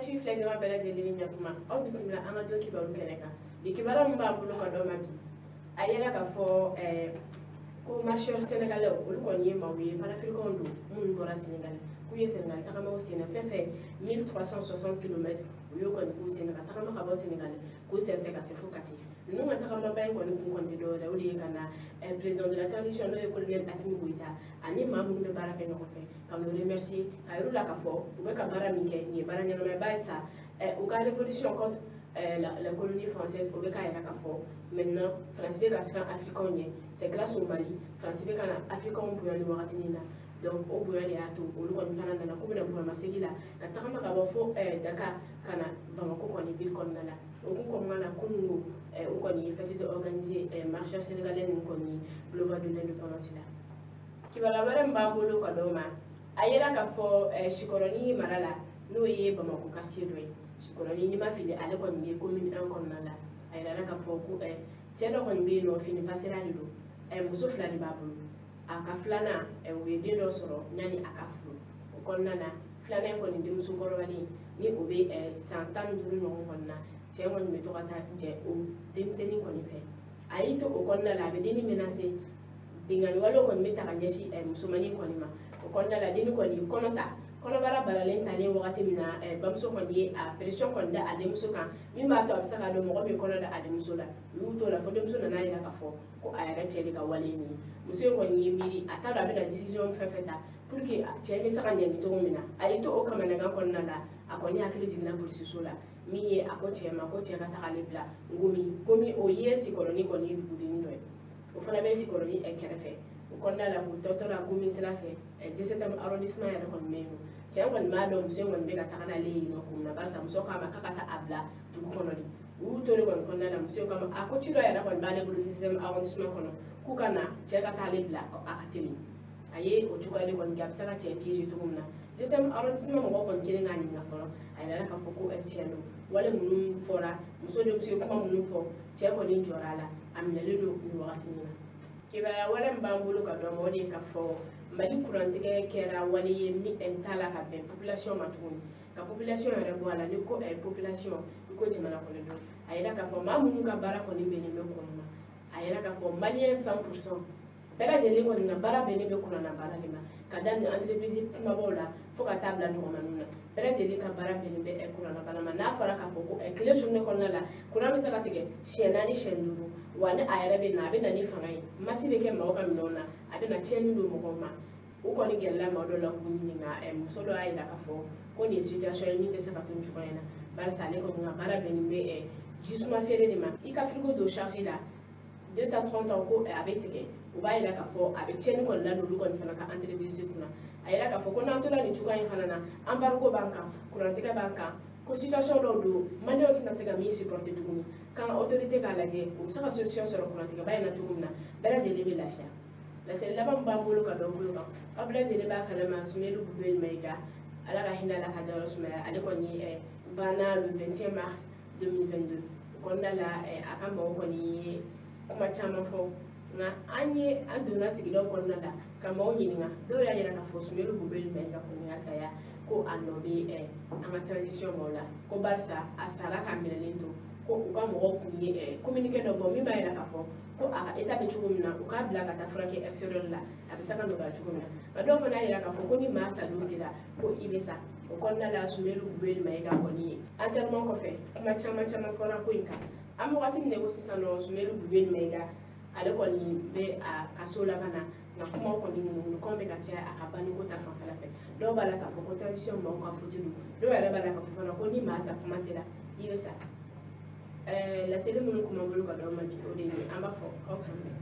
tu flagrant bela de ligne kuma o bismillah amado ki baru keneka ikibara mba bulu ko do mabi ayela ka fo ko marcheur sénégalais olu ko ni mawi para africain do mun bora sénégalais ku ye sénégal takama o sénégal fait 1360 km yo ko ku sénégal takama ka bo sénégalais ku sense ka se fokati nous on takama bay ko ni ku konti do da uli kana président de la transition no ko len Assimi Goïta ani mamu be bara fe no ko fe kam le remercier kayru la ka fo u be ka bara mi ke ni bara nyano me bay sa au cas révolution contre la colonie française au Beka et maintenant France Beka sera africain c'est grâce au Mali France Beka africain on peut aller voir donc au bout aller à tout au lieu de faire la commune pour ma série là quand on a fo Dakar kana Bamako qu'on est ville comme là au comme on a Congo au qu'on est fait de organiser marche sénégalais nous qu'on est global de l'indépendance là qui va la voir mbambolo kadoma ayera ka fo shikoroni marala no ye Bamako quartier doy koloni ni ma fili ale ko ni commune en kon na la ay la ka foku tieno ko ni no fini pasera lido muso flani babulu aka flana we de do soro nyani aka fulu kon na flana ko ni dim su goro wali ni obe santan duru no kon na tieno ni to kata je o dim seni ko ni fe ay to kon na la be dini menase dingan walo ko mi ta kanyeshi muso mani ko ni ma kon na la dini ko ni konota kono bara balalen tani wakati mina bamso kondi a pression konda ademuso kan min ba to absaka do mo be kono da ademuso la luto la fodemuso na nayi ka fo ko ayara cheli ka wale ni muso ko ni miri atado abena decision fefeta pour que cheli saka nyani to mina ayito o kama na kono la akoni akili jigna pour la mi ye akoche ma ko cheka ta kalibla ngumi o yesi koloni ko ni dugudi ndoy o fana be si koloni e kerefe o konda la ko totora ngumi sala fe 17e arrondissement ya ko memo tiens kon ma do muso kon be ka takana le no ko na barsa muso kama kakata abla du kono ni u to re kon na muso kama akotiro ya kon ba le bulu 17e arrondissement kono ku kana cheka ta le bla ko akateli aye o chuka le kon gap saka che piège to mumna 17e arrondissement mo kon kire ngani na foro ay la ka foko e tiendo wala munum fora muso de muso ko munum fo che ko ni jorala amna le do ni wakati ni kibara wala mbambulu ka do mo de ka fo Mali courantige kera wali mi entala ka ben population matuni ka population yɛrɛ bɔ ala ni ko population ko jamana kɔnɔ don a yɛrɛ ka fɔ maa minnu ka baara kɔni bɛnnen bɛ kɔnɔna a yɛrɛ ka fɔ maliyɛn 100% bɛɛ lajɛlen kɔni ka baara bɛnnen bɛ kɔnɔna baara de ma ka daminɛ entreprise kumabaw la fo ka taa bila dɔgɔmaninw na bɛɛ lajɛlen ka baara bɛnnen bɛ kɔnɔna baara ma n'a fɔra k'a fɔ ko tile journée kɔnɔna la kuran bɛ se ka tigɛ siɲɛ 4 siɲɛ 5 wa ni a yɛrɛ bɛ na a bɛ na ni fanga ye masi bɛ kɛ maaw ka minɛnw na a bɛ na tiɲɛni don mɔgɔw ma u kɔni gɛlɛla maa dɔ la k'u ɲininka muso dɔ y'a yira k'a fɔ ko nin situation ye min tɛ se ka to nin cogoya in na barisa ale kɔni ka baara bɛnnen bɛ jisuma feere de ma i ka frigo don charge la 2 à 30 ans ko a bɛ tigɛ u b'a yira k'a fɔ a bɛ tiɲɛni kɔni la don olu kɔni fana ka entreprise kunna a yira k'a fɔ ko n'an tora nin cogoya in fana na embargo b'an kan kurantigɛ b'an kan ko situation dɔw don maliyɛnw tɛna se ka min supporter tuguni kan autorité k'a lajɛ u bɛ se ka solution sɔrɔ kurantigɛba in na cogo min na bɛɛ lajɛlen bɛ lafiya laseli laban b'an bolo ka dɔ bolo kan aw bɛɛ lajɛlen b'a kalama Soumaïla Boubèye Maïga ala ka hinɛ la ka dayɔrɔ sumaya ale kɔni banna le 21 mars 2022 o kɔnɔna la a ka mɔgɔw kɔni ye kuma caman fɔ nka an donna sigidaw kɔnɔna la ka mɔgɔw ɲininka dɔw y'a yira k'a fɔ Soumaïla Boubèye Maïga kɔni ka saya ko a nɔ bɛ an ka transition mɔgɔw la ko barisa a sara ka minɛlen to ko u ka mɔgɔw kun ye communiqué dɔ bɔ min b'a yira k'a fɔ ko a ka état bɛ cogo min na u k'a bila ka taa furakɛ extérieur la a bɛ se ka nɔgɔya cogo min na nka dɔw fana y'a yira k'a fɔ ko ni maa sa don sera ko i bɛ sa o kɔnɔna la Soumaïla Boubèye Maïga kɔni ye enterrement kɔfɛ kuma caman caman fɔra ko in kan an bɛ waati min na ko sisan nɔ Soumaïla Boubèye Maïga ale kɔni bɛ a ka so la ka na nka kumaw kɔni ŋunukan bɛ ka caya a ka banni ko ta fanfɛla fɛ dɔw b'a la k'a fɔ ko transition maaw ka faute don dɔw yɛrɛ b'a la k'a fɔ fana ko ni maa sa kuma sera i bɛ sa laseli minnu kuma bolo ka dɔw ma bi o de ye an b'a fɔ aw kan mɛn